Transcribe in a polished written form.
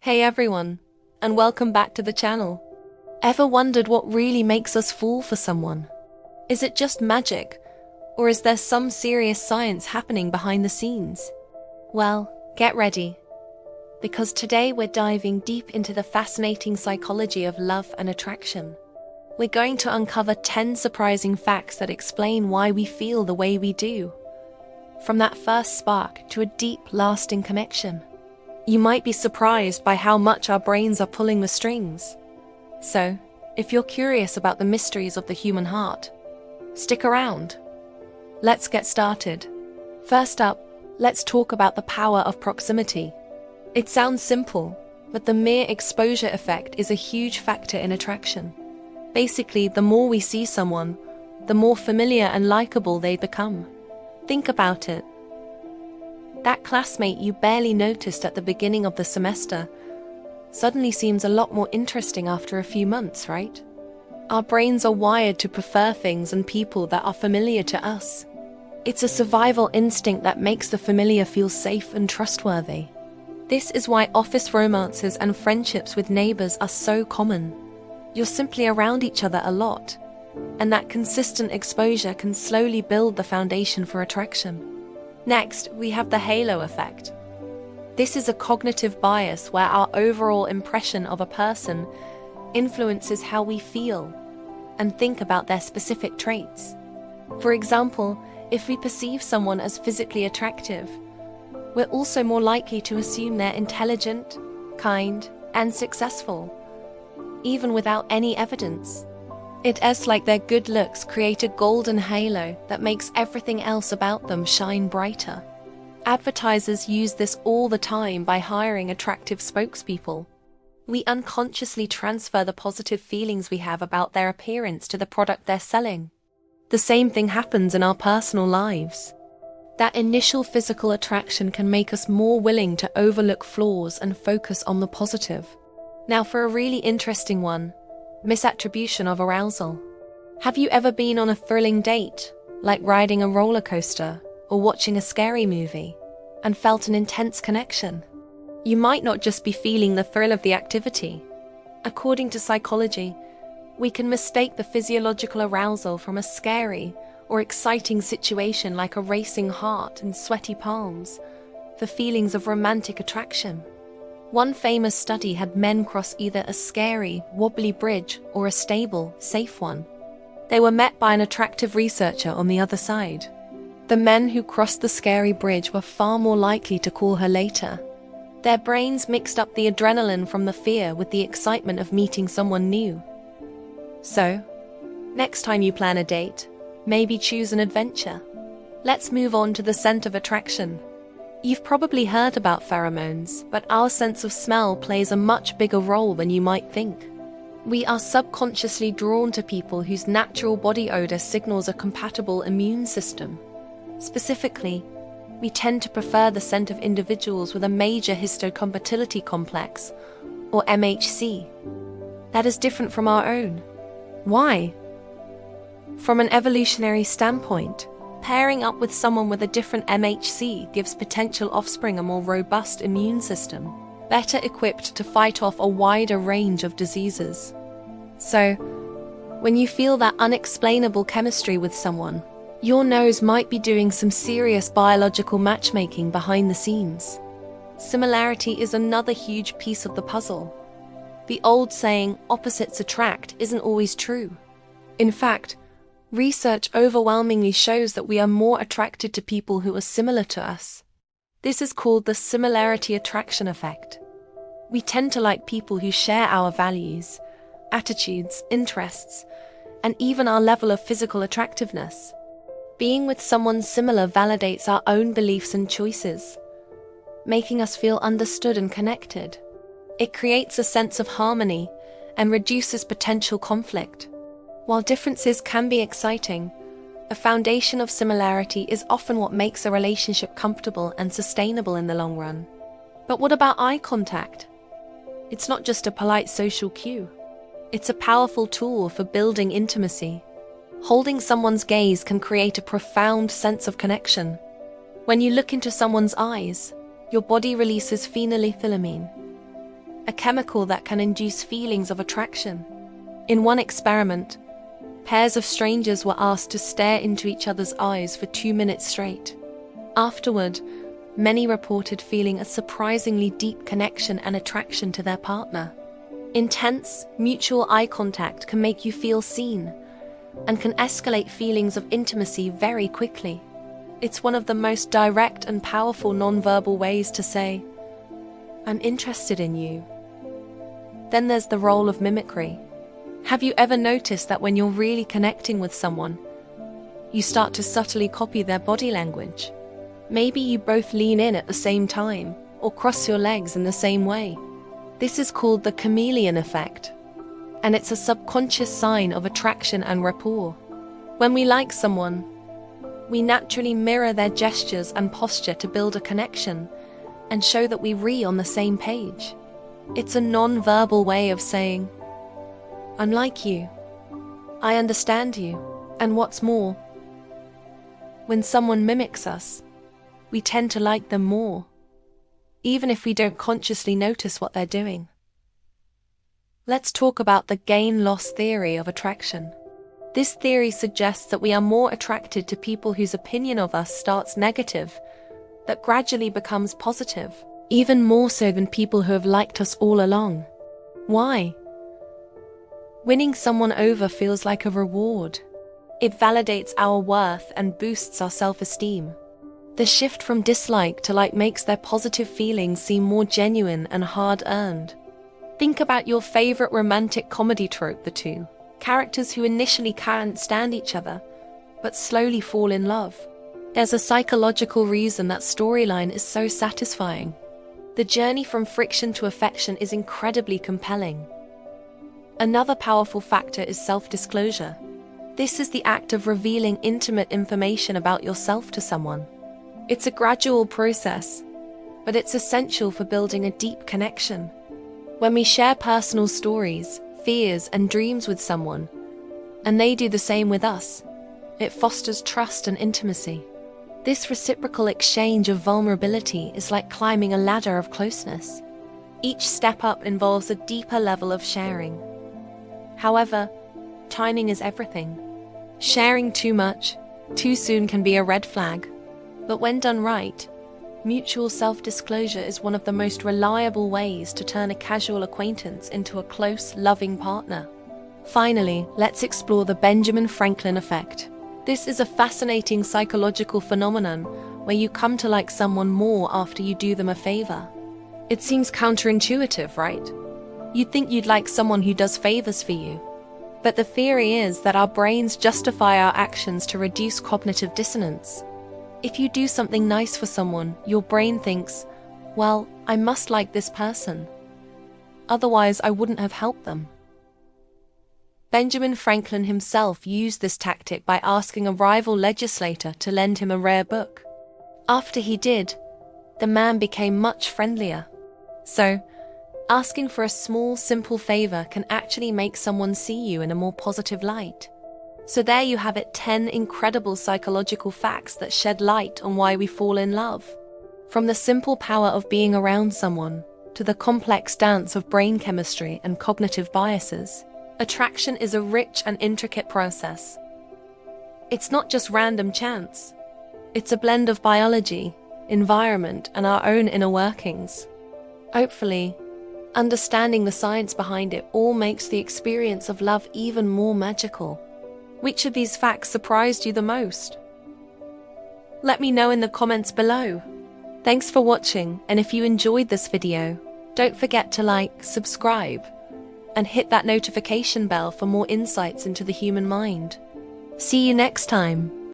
Hey everyone, and welcome back to the channel. Ever wondered what really makes us fall for someone? Is it just magic, or is there some serious science happening behind the scenes? Well, get ready, because today we're diving deep into the fascinating psychology of love and attraction. We're going to uncover 10 surprising facts that explain why we feel the way we do, from that first spark to a deep, lasting connection. You might be surprised by how much our brains are pulling the strings. So, if you're curious about the mysteries of the human heart, stick around. Let's get started. First up, let's talk about the power of proximity. It sounds simple, but the mere exposure effect is a huge factor in attraction. Basically, the more we see someone, the more familiar and likable they become. Think about it. That classmate you barely noticed at the beginning of the semester suddenly seems a lot more interesting after a few months, right? Our brains are wired to prefer things and people that are familiar to us. It's a survival instinct that makes the familiar feel safe and trustworthy. This is why office romances and friendships with neighbors are so common. You're simply around each other a lot, and that consistent exposure can slowly build the foundation for attraction. Next, we have the halo effect. This is a cognitive bias where our overall impression of a person influences how we feel and think about their specific traits. For example, if we perceive someone as physically attractive, we're also more likely to assume they're intelligent, kind, and successful, even without any evidence. It's like their good looks create a golden halo that makes everything else about them shine brighter. Advertisers use this all the time by hiring attractive spokespeople. We unconsciously transfer the positive feelings we have about their appearance to the product they're selling. The same thing happens in our personal lives. That initial physical attraction can make us more willing to overlook flaws and focus on the positive. Now for a really interesting one, misattribution of arousal. Have you ever been on a thrilling date, like riding a roller coaster or watching a scary movie, and felt an intense connection? You might not just be feeling the thrill of the activity. According to psychology, we can mistake the physiological arousal from a scary or exciting situation like a racing heart and sweaty palms for feelings of romantic attraction. One famous study had men cross either a scary, wobbly bridge or a stable, safe one. They were met by an attractive researcher on the other side. The men who crossed the scary bridge were far more likely to call her later. Their brains mixed up the adrenaline from the fear with the excitement of meeting someone new. So, next time you plan a date, maybe choose an adventure. Let's move on to the scent of attraction. You've probably heard about pheromones, but our sense of smell plays a much bigger role than you might think. We are subconsciously drawn to people whose natural body odor signals a compatible immune system. Specifically, we tend to prefer the scent of individuals with a major histocompatibility complex, or MHC. That is different from our own. Why? From an evolutionary standpoint, pairing up with someone with a different MHC gives potential offspring a more robust immune system, better equipped to fight off a wider range of diseases. So, when you feel that unexplainable chemistry with someone, your nose might be doing some serious biological matchmaking behind the scenes. Similarity is another huge piece of the puzzle. The old saying, opposites attract, isn't always true. In fact, research overwhelmingly shows that we are more attracted to people who are similar to us. This is called the similarity attraction effect. We tend to like people who share our values, attitudes, interests, and even our level of physical attractiveness. Being with someone similar validates our own beliefs and choices, making us feel understood and connected. It creates a sense of harmony and reduces potential conflict. While differences can be exciting, a foundation of similarity is often what makes a relationship comfortable and sustainable in the long run. But what about eye contact? It's not just a polite social cue. It's a powerful tool for building intimacy. Holding someone's gaze can create a profound sense of connection. When you look into someone's eyes, your body releases phenylethylamine, a chemical that can induce feelings of attraction. In one experiment, pairs of strangers were asked to stare into each other's eyes for 2 minutes straight. Afterward, many reported feeling a surprisingly deep connection and attraction to their partner. Intense, mutual eye contact can make you feel seen and can escalate feelings of intimacy very quickly. It's one of the most direct and powerful nonverbal ways to say, "I'm interested in you." Then there's the role of mimicry. Have you ever noticed that when you're really connecting with someone, you start to subtly copy their body language? Maybe you both lean in at the same time or cross your legs in the same way. This is called the chameleon effect, and it's a subconscious sign of attraction and rapport. When we like someone, we naturally mirror their gestures and posture to build a connection and show that we re on the same page. It's a non-verbal way of saying, "I'm like you, I understand you," and what's more, when someone mimics us, we tend to like them more, even if we don't consciously notice what they're doing. Let's talk about the gain-loss theory of attraction. This theory suggests that we are more attracted to people whose opinion of us starts negative, that gradually becomes positive, even more so than people who have liked us all along. Why? Winning someone over feels like a reward. It validates our worth and boosts our self-esteem. The shift from dislike to like makes their positive feelings seem more genuine and hard-earned. Think about your favorite romantic comedy trope, the two characters who initially can't stand each other, but slowly fall in love. There's a psychological reason that storyline is so satisfying. The journey from friction to affection is incredibly compelling. Another powerful factor is self-disclosure. This is the act of revealing intimate information about yourself to someone. It's a gradual process, but it's essential for building a deep connection. When we share personal stories, fears, and dreams with someone, and they do the same with us, it fosters trust and intimacy. This reciprocal exchange of vulnerability is like climbing a ladder of closeness. Each step up involves a deeper level of sharing. However, timing is everything. Sharing too much, too soon can be a red flag. But when done right, mutual self-disclosure is one of the most reliable ways to turn a casual acquaintance into a close, loving partner. Finally, let's explore the Benjamin Franklin effect. This is a fascinating psychological phenomenon where you come to like someone more after you do them a favor. It seems counterintuitive, right? You'd think you'd like someone who does favors for you. But the theory is that our brains justify our actions to reduce cognitive dissonance. If you do something nice for someone, your brain thinks, "Well, I must like this person. Otherwise, I wouldn't have helped them." Benjamin Franklin himself used this tactic by asking a rival legislator to lend him a rare book. After he did, the man became much friendlier. So, asking for a small, simple favor can actually make someone see you in a more positive light. So there you have it, 10 incredible psychological facts that shed light on why we fall in love. From the simple power of being around someone, to the complex dance of brain chemistry and cognitive biases, attraction is a rich and intricate process. It's not just random chance. It's a blend of biology, environment, and our own inner workings. Hopefully, understanding the science behind it all makes the experience of love even more magical. Which of these facts surprised you the most? Let me know in the comments below. Thanks for watching, and if you enjoyed this video, don't forget to like, subscribe, and hit that notification bell for more insights into the human mind. See you next time.